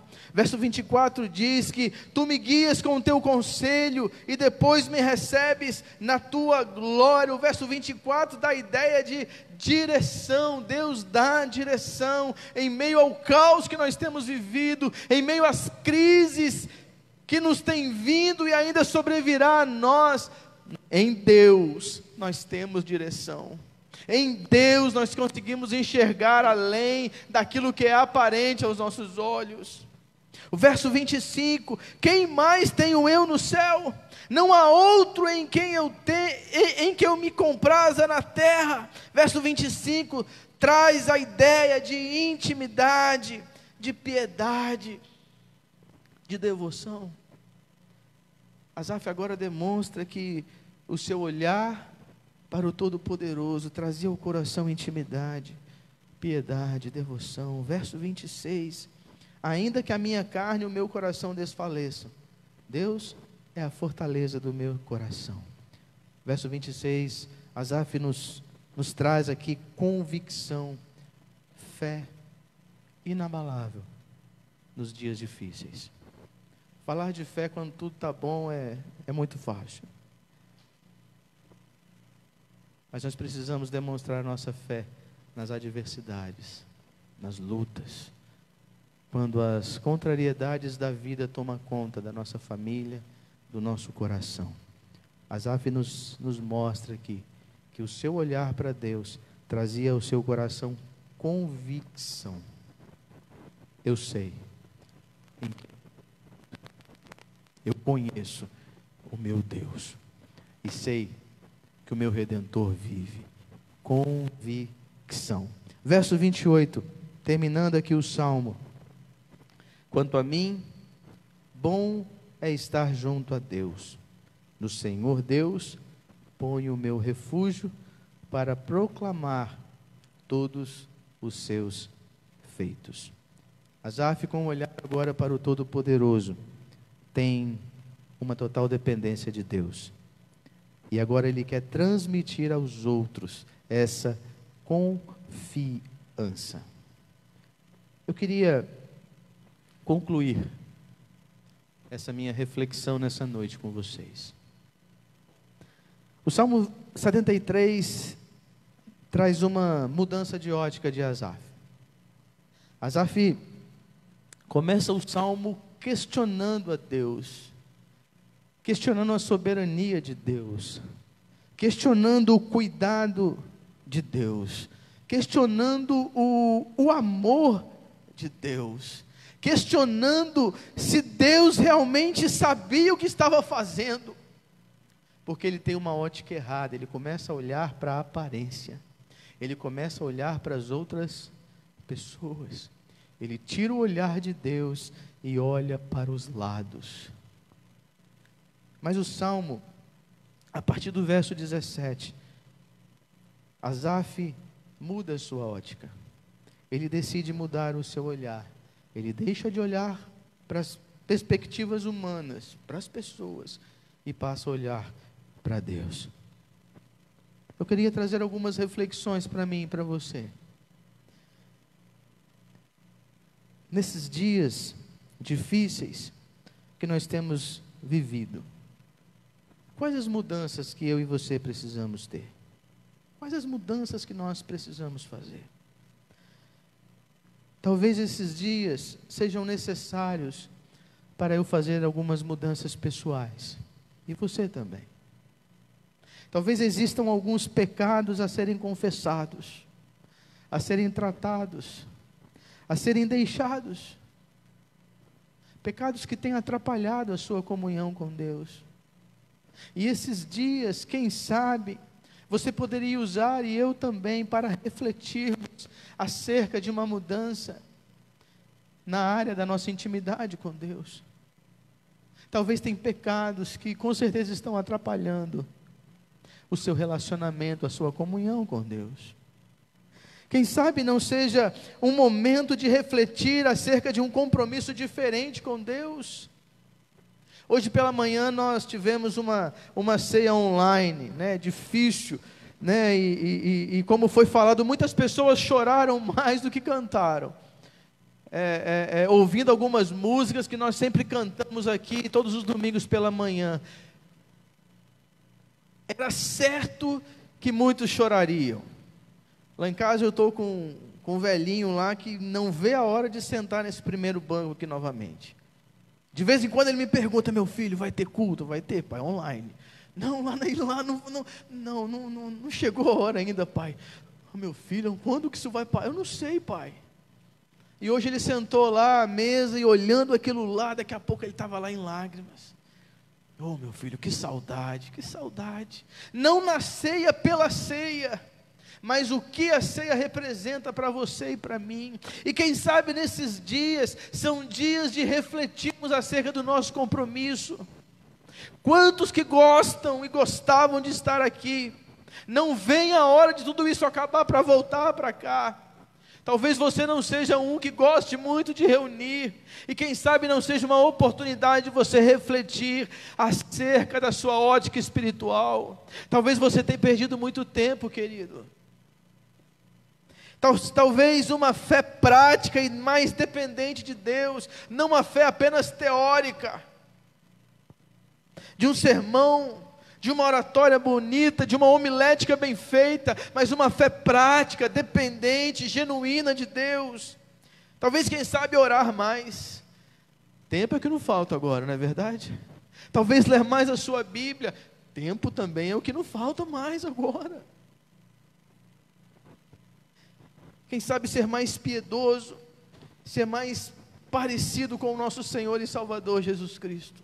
diz que tu me guias com o teu conselho e depois me recebes na tua glória. O verso 24 dá a ideia de direção. Deus dá direção em meio ao caos que nós temos vivido, em meio às crises que nos têm vindo e ainda sobrevirá a nós. Em Deus nós temos direção. Em Deus nós conseguimos enxergar além daquilo que é aparente aos nossos olhos. O verso 25: quem mais tenho eu no céu? Não há outro em quem eu me compraza na terra. Verso 25 traz a ideia de intimidade, de piedade, de devoção. Asaf agora demonstra que o seu olhar para o Todo-Poderoso trazia ao coração intimidade, piedade, devoção. Verso 26: ainda que a minha carne e o meu coração desfaleçam, Deus é a fortaleza do meu coração. Verso 26, Asaf nos traz aqui convicção, fé inabalável nos dias difíceis. Falar de fé quando tudo está bom é muito fácil. Mas nós precisamos demonstrar nossa fé nas adversidades, nas lutas, quando as contrariedades da vida tomam conta da nossa família, do nosso coração. Asaf nos mostra aqui que o seu olhar para Deus trazia ao seu coração convicção. Eu sei, eu conheço o meu Deus e sei que o meu Redentor vive. Convicção. Verso 28, terminando aqui o Salmo: quanto a mim, bom é estar junto a Deus. No Senhor Deus ponho o meu refúgio para proclamar todos os seus feitos. Asaf, com um olhar agora para o Todo-Poderoso, tem uma total dependência de Deus. E agora ele quer transmitir aos outros essa confiança. Eu queria concluir essa minha reflexão nessa noite com vocês. O Salmo 73 traz uma mudança de ótica de Asaf. Asaf começa o Salmo questionando a Deus, questionando a soberania de Deus, questionando o cuidado de Deus, questionando o amor de Deus, questionando se Deus realmente sabia o que estava fazendo, porque ele tem uma ótica errada. Ele começa a olhar para a aparência, ele começa a olhar para as outras pessoas, ele tira o olhar de Deus e olha para os lados. Mas o Salmo, a partir do verso 17, Asaf muda a sua ótica. Ele decide mudar o seu olhar. Ele deixa de olhar para as perspectivas humanas, para as pessoas, e passa a olhar para Deus. Eu queria trazer algumas reflexões para mim e para você. Nesses dias difíceis que nós temos vivido, quais as mudanças que eu e você precisamos ter? Quais as mudanças que nós precisamos fazer? Talvez esses dias sejam necessários para eu fazer algumas mudanças pessoais. E você também. Talvez existam alguns pecados a serem confessados, a serem tratados, a serem deixados. Pecados que têm atrapalhado a sua comunhão com Deus. E esses dias, quem sabe, você poderia usar, e eu também, para refletirmos acerca de uma mudança na área da nossa intimidade com Deus. Talvez tem pecados que com certeza estão atrapalhando o seu relacionamento, a sua comunhão com Deus. Quem sabe não seja um momento de refletir acerca de um compromisso diferente com Deus. Hoje pela manhã nós tivemos uma ceia online, difícil, né? E como foi falado, muitas pessoas choraram mais do que cantaram. Ouvindo algumas músicas que nós sempre cantamos aqui, todos os domingos pela manhã. Era certo que muitos chorariam. Lá em casa eu estou com um velhinho lá que não vê a hora de sentar nesse primeiro banco aqui novamente. De vez em quando ele me pergunta: meu filho, vai ter culto? Vai ter, pai, online. Não, lá não chegou a hora ainda, pai. Oh, meu filho, quando que isso vai, pai? Eu não sei, pai. E hoje ele sentou lá à mesa e olhando aquilo lá, daqui a pouco ele estava lá em lágrimas. Oh, meu filho, que saudade, que saudade. Não na ceia pela ceia, mas o que a ceia representa para você e para mim. E quem sabe nesses dias, são dias de refletirmos acerca do nosso compromisso. Quantos que gostam e gostavam de estar aqui, não vem a hora de tudo isso acabar para voltar para cá. Talvez você não seja um que goste muito de reunir, e quem sabe não seja uma oportunidade de você refletir acerca da sua ótica espiritual. Talvez você tenha perdido muito tempo, querido. Talvez uma fé prática e mais dependente de Deus, não uma fé apenas teórica, de um sermão, de uma oratória bonita, de uma homilética bem feita, mas uma fé prática, dependente, genuína de Deus. Talvez, quem sabe, orar mais. Tempo é que não falta agora, não é verdade? Talvez ler mais a sua Bíblia. Tempo também é o que não falta mais agora. Quem sabe ser mais piedoso, ser mais parecido com o nosso Senhor e Salvador Jesus Cristo.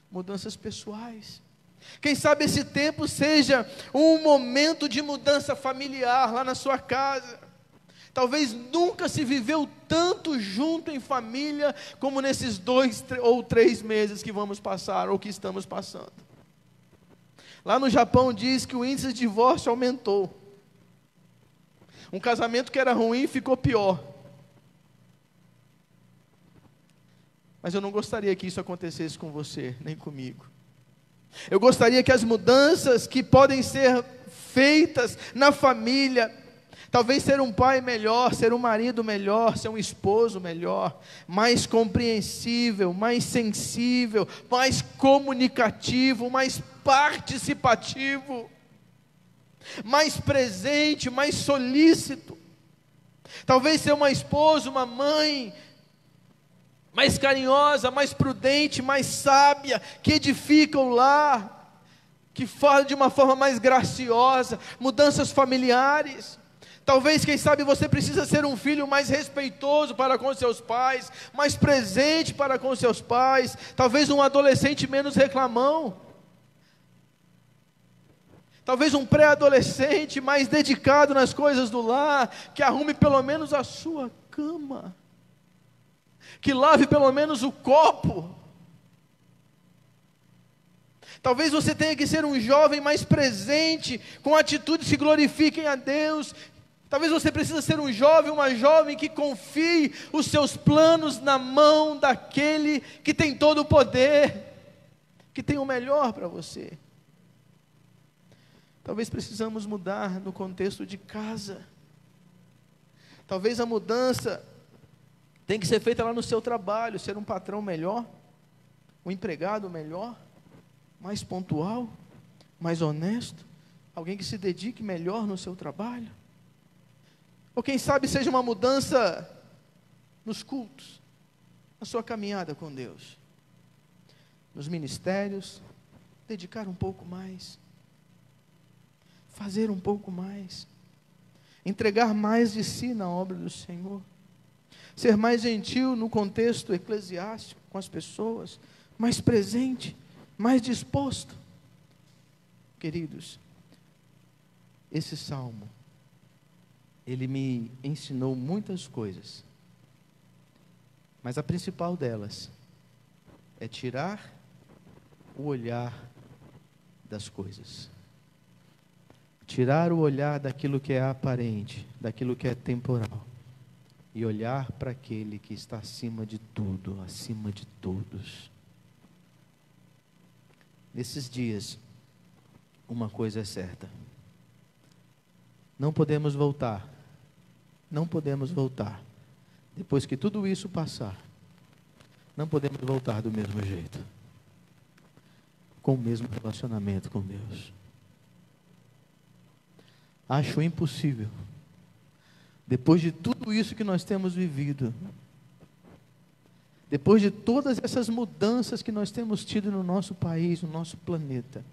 Mudanças pessoais. Quem sabe esse tempo seja um momento de mudança familiar lá na sua casa. Talvez nunca se viveu tanto junto em família como nesses 2 ou 3 meses que vamos passar ou que estamos passando. Lá no Japão diz que o índice de divórcio aumentou. Um casamento que era ruim ficou pior. Mas eu não gostaria que isso acontecesse com você, nem comigo. Eu gostaria que as mudanças que podem ser feitas na família, talvez ser um pai melhor, ser um marido melhor, ser um esposo melhor, mais compreensível, mais sensível, mais comunicativo, mais participativo, mais presente, mais solícito. Talvez ser uma esposa, uma mãe mais carinhosa, mais prudente, mais sábia, que edifica o lar, que fala de uma forma mais graciosa, mudanças familiares. Talvez, quem sabe, você precisa ser um filho mais respeitoso para com seus pais, mais presente para com seus pais, talvez um adolescente menos reclamão, talvez um pré-adolescente mais dedicado nas coisas do lar, que arrume pelo menos a sua cama, que lave pelo menos o copo. Talvez você tenha que ser um jovem mais presente, com atitudes que glorifiquem a Deus. Talvez você precise ser um jovem, uma jovem que confie os seus planos na mão daquele que tem todo o poder, que tem o melhor para você. Talvez precisamos mudar no contexto de casa. Talvez a mudança tem que ser feita lá no seu trabalho, ser um patrão melhor, um empregado melhor, mais pontual, mais honesto, alguém que se dedique melhor no seu trabalho. Ou quem sabe seja uma mudança nos cultos, na sua caminhada com Deus, nos ministérios, dedicar um pouco mais, fazer um pouco mais, entregar mais de si na obra do Senhor, ser mais gentil no contexto eclesiástico com as pessoas, mais presente, mais disposto. Queridos, esse salmo, ele me ensinou muitas coisas, mas a principal delas é tirar o olhar das coisas, tirar o olhar daquilo que é aparente, daquilo que é temporal, e olhar para aquele que está acima de tudo, acima de todos. Nesses dias, uma coisa é certa: Não podemos voltar. Não podemos voltar. Depois que tudo isso passar, não podemos voltar do mesmo jeito. Com o mesmo relacionamento com Deus. Acho impossível. Depois de tudo isso que nós temos vivido, depois de todas essas mudanças que nós temos tido no nosso país, no nosso planeta,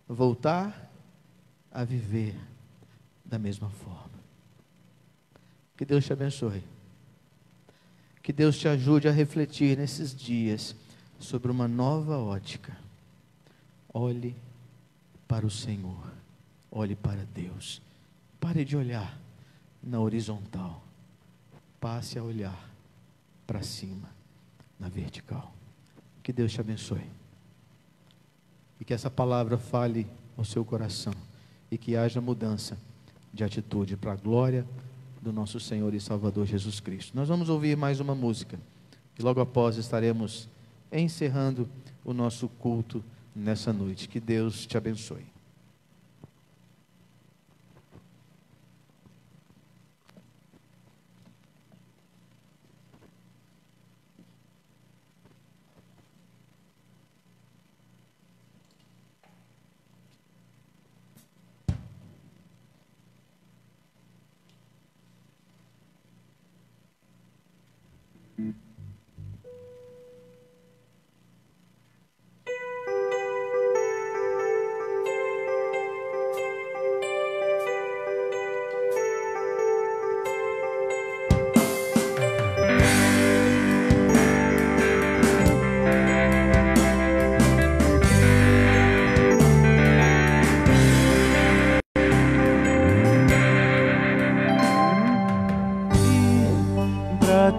voltar a viver da mesma forma. Que Deus te abençoe. Que Deus te ajude a refletir nesses dias sobre uma nova ótica. Olhe para o Senhor. Olhe para Deus. Pare de olhar na horizontal. Passe a olhar para cima, na vertical. Que Deus te abençoe. E que essa palavra fale ao seu coração. E que haja mudança de atitude para a glória do nosso Senhor e Salvador Jesus Cristo. Nós vamos ouvir mais uma música. E logo após estaremos encerrando o nosso culto nessa noite. Que Deus te abençoe.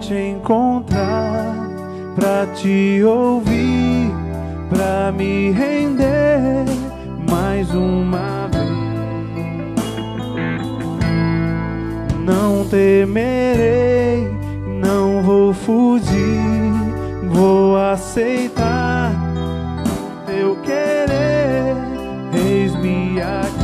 Te encontrar, pra te ouvir, pra me render mais uma vez. Não temerei, não vou fugir, vou aceitar teu querer, eis-me aqui.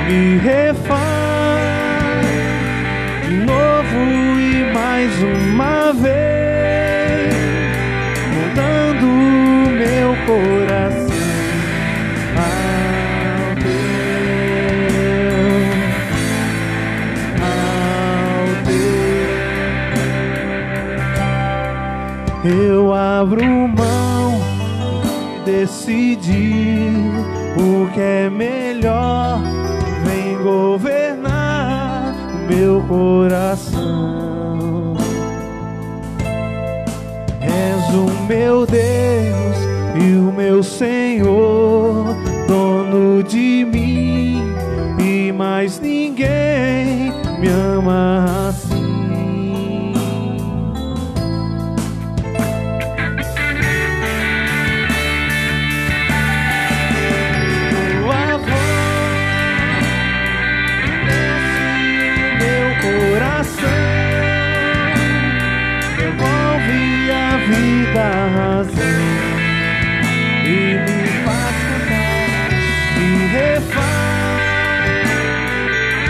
Me refaz de novo e mais uma vez, mudando meu coração ao teu. Eu abro mão de decidir o que é melhor. Vem governar meu coração. És o meu Deus e o meu Senhor, dono de mim, e mais ninguém me ama assim. Devolve a vida, a razão, e me faz cantar, me refaz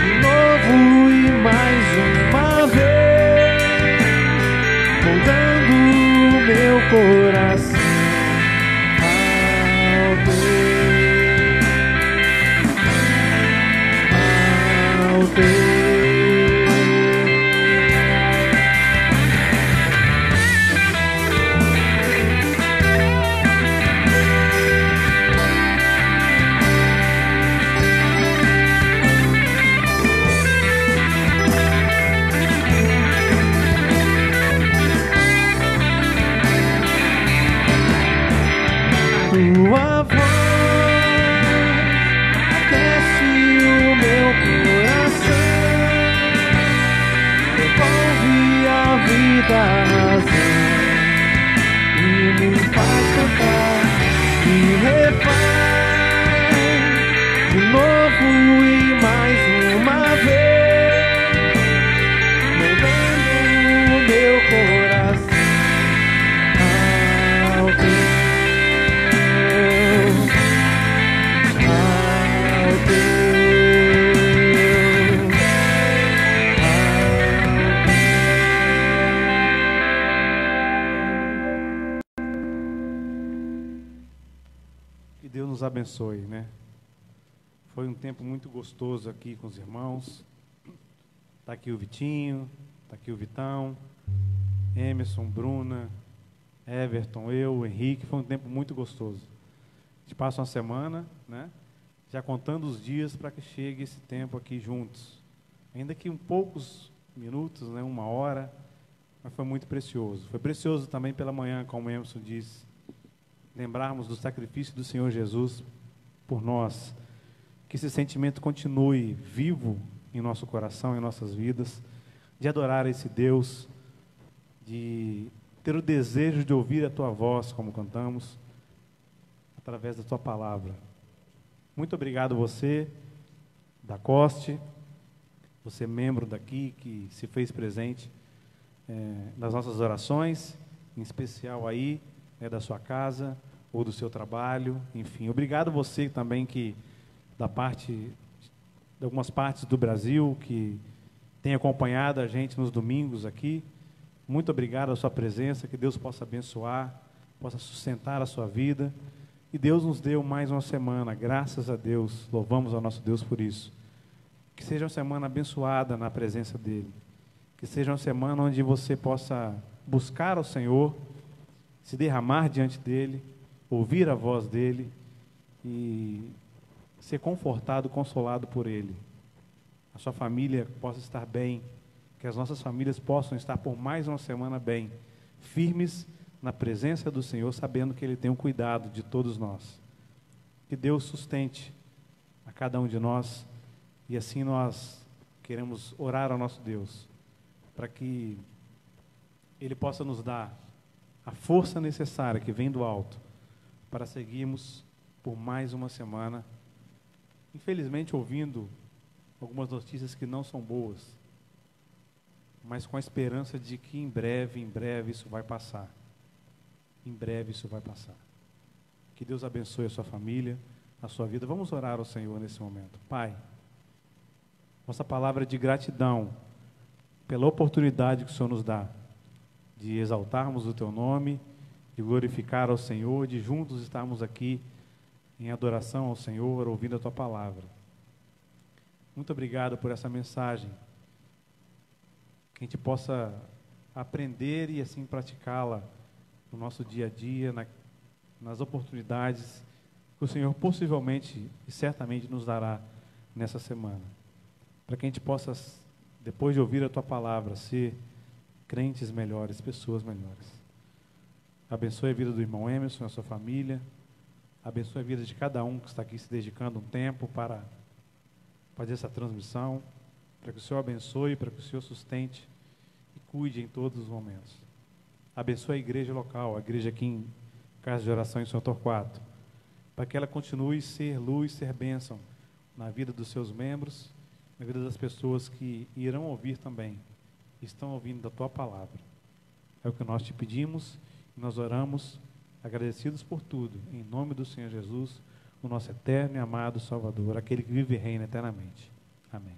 de novo e mais uma vez, moldando meu coração ao teu. Tua voz aquece o meu coração, devolve a vida, a razão, me refaz de novo e mais uma vez, moldando o meu coração ao teu, ao teu. Que Deus nos abençoe, né? Foi um tempo muito gostoso aqui com os irmãos. Está aqui o Vitinho, está aqui o Vitão, Emerson, Bruna, Everton, eu, o Henrique. Foi um tempo muito gostoso. A gente passa uma semana, né? Já contando os dias para que chegue esse tempo aqui juntos. Ainda que em poucos minutos, né? 1 hora, mas foi muito precioso. Foi precioso também pela manhã, como o Emerson disse, lembrarmos do sacrifício do Senhor Jesus por nós. Que esse sentimento continue vivo em nosso coração, em nossas vidas, de adorar esse Deus, de ter o desejo de ouvir a Tua voz, como cantamos, através da Tua palavra. Muito obrigado você, da Coste, você membro daqui, que se fez presente nas nossas orações, em especial aí, da sua casa ou do seu trabalho, enfim. Obrigado você também que da parte de algumas partes do Brasil que tem acompanhado a gente nos domingos aqui. Muito obrigado a sua presença, que Deus possa abençoar, possa sustentar a sua vida. E Deus nos deu mais uma semana, graças a Deus, louvamos ao nosso Deus por isso. Que seja uma semana abençoada na presença dEle. Que seja uma semana onde você possa buscar ao Senhor, se derramar diante dEle, ouvir a voz dEle e ser confortado, consolado por Ele. A sua família possa estar bem, que as nossas famílias possam estar por mais uma semana bem, firmes na presença do Senhor, sabendo que Ele tem o cuidado de todos nós. Que Deus sustente a cada um de nós, e assim nós queremos orar ao nosso Deus, para que Ele possa nos dar a força necessária que vem do alto, para seguirmos por mais uma semana, infelizmente ouvindo algumas notícias que não são boas, mas com a esperança de que em breve isso vai passar. Em breve isso vai passar. Que Deus abençoe a sua família, a sua vida. Vamos orar ao Senhor nesse momento. Pai, nossa palavra é de gratidão pela oportunidade que o Senhor nos dá de exaltarmos o Teu nome, de glorificar ao Senhor, de juntos estarmos aqui em adoração ao Senhor, ouvindo a Tua palavra. Muito obrigado por essa mensagem, que a gente possa aprender e assim praticá-la no nosso dia a dia, nas oportunidades que o Senhor possivelmente e certamente nos dará nessa semana. Para que a gente possa, depois de ouvir a Tua palavra, ser crentes melhores, pessoas melhores. Abençoe a vida do irmão Emerson, a sua família. Abençoe a vida de cada um que está aqui se dedicando um tempo para fazer essa transmissão. Para que o Senhor abençoe, para que o Senhor sustente e cuide em todos os momentos. Abençoe a igreja local, a igreja aqui em Casa de Oração em São Torquato, para que ela continue a ser luz, ser bênção na vida dos seus membros, na vida das pessoas que irão ouvir também, estão ouvindo da Tua palavra. É o que nós te pedimos e nós oramos, agradecidos por tudo, em nome do Senhor Jesus, o nosso eterno e amado Salvador, aquele que vive e reina eternamente. Amém.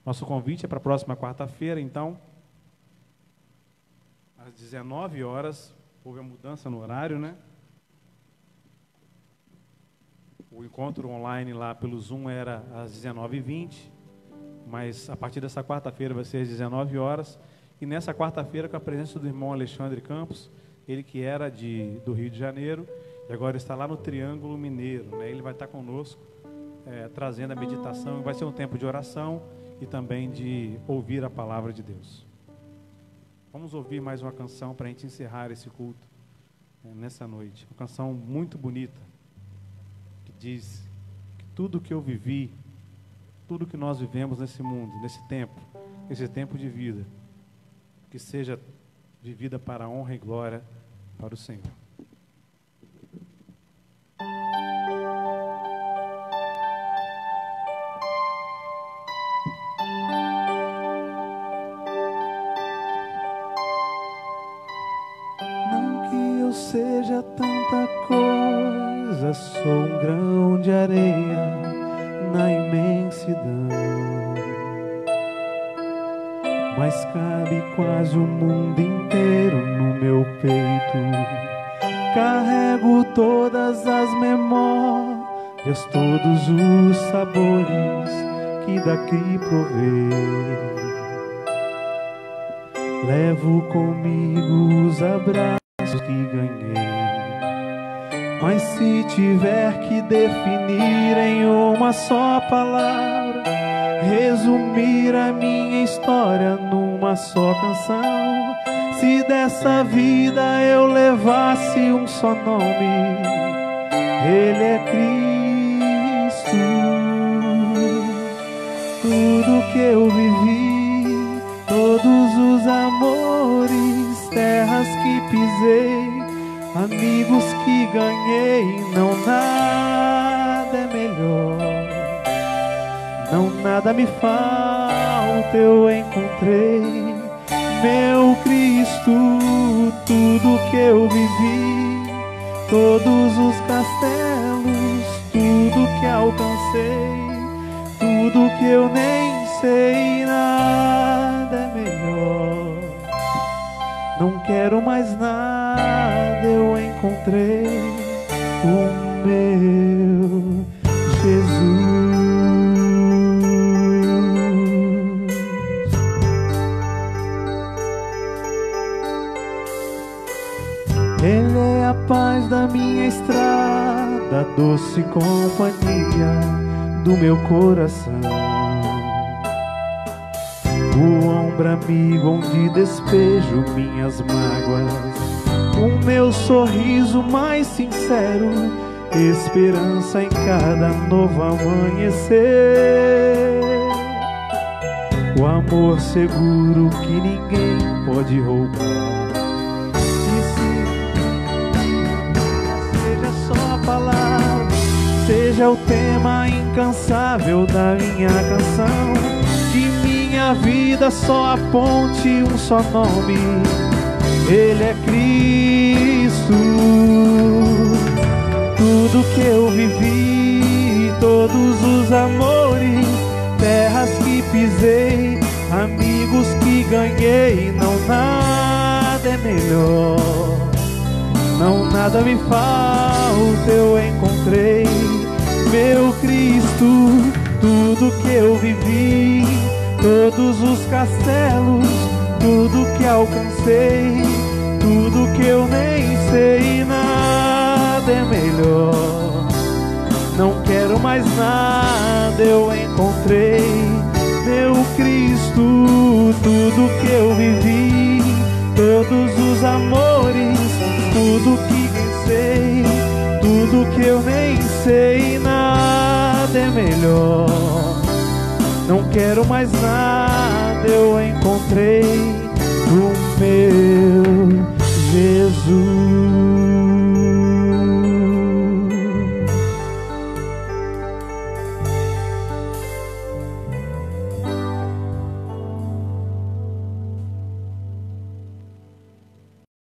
Nosso convite é para a próxima quarta-feira, então, às 19 horas, houve a mudança no horário, né? O encontro online lá pelo Zoom era às 19h20, mas a partir dessa quarta-feira vai ser às 19 horas, e nessa quarta-feira com a presença do irmão Alexandre Campos, ele que era do Rio de Janeiro, e agora está lá no Triângulo Mineiro, né? Ele vai estar conosco, trazendo a meditação, vai ser um tempo de oração e também de ouvir a palavra de Deus. Vamos ouvir mais uma canção para a gente encerrar esse culto nessa noite. Uma canção muito bonita, que diz que tudo que eu vivi, tudo que nós vivemos nesse mundo, esse tempo de vida, que seja vivida para a honra e glória para o Senhor. coisa, sou um grão de areia na imensidão, mas cabe quase o mundo inteiro no meu peito. Carrego todas as memórias, todos os sabores que daqui provei. Levo comigo os abraços que ganhei, mas se tiver que definir em uma só palavra, resumir a minha história numa só canção, se dessa vida eu levasse um só nome, Ele é Cristo. Tudo que eu vivi, todos os amores, terras que pisei, amigos que ganhei, não nada é melhor, não nada me falta, eu encontrei meu Cristo. Tudo que eu vivi, todos os castelos, tudo que alcancei, tudo que eu nem sei, nada é melhor, não quero mais nada, eu encontrei o meu Jesus. Ele é a paz da minha estrada, doce companhia do meu coração, o ombro amigo onde despejo minhas mágoas, o meu sorriso mais sincero, esperança em cada novo amanhecer, o amor seguro que ninguém pode roubar. Palavra seja o tema incansável da minha canção, que minha vida só aponte um só nome, Ele é Cristo. Tudo que eu vivi, todos os amores, terras que pisei, amigos que ganhei, não nada é melhor, não nada me falta, eu encontrei meu Cristo. Tudo que eu vivi, todos os castelos, tudo que alcancei, tudo que eu nem sei, nada é melhor, não quero mais nada, eu encontrei meu Cristo. Tudo que eu vivi, todos os amores, tudo que sei, tudo que eu nem sei, nada é melhor, não quero mais nada, eu encontrei o meu Jesus.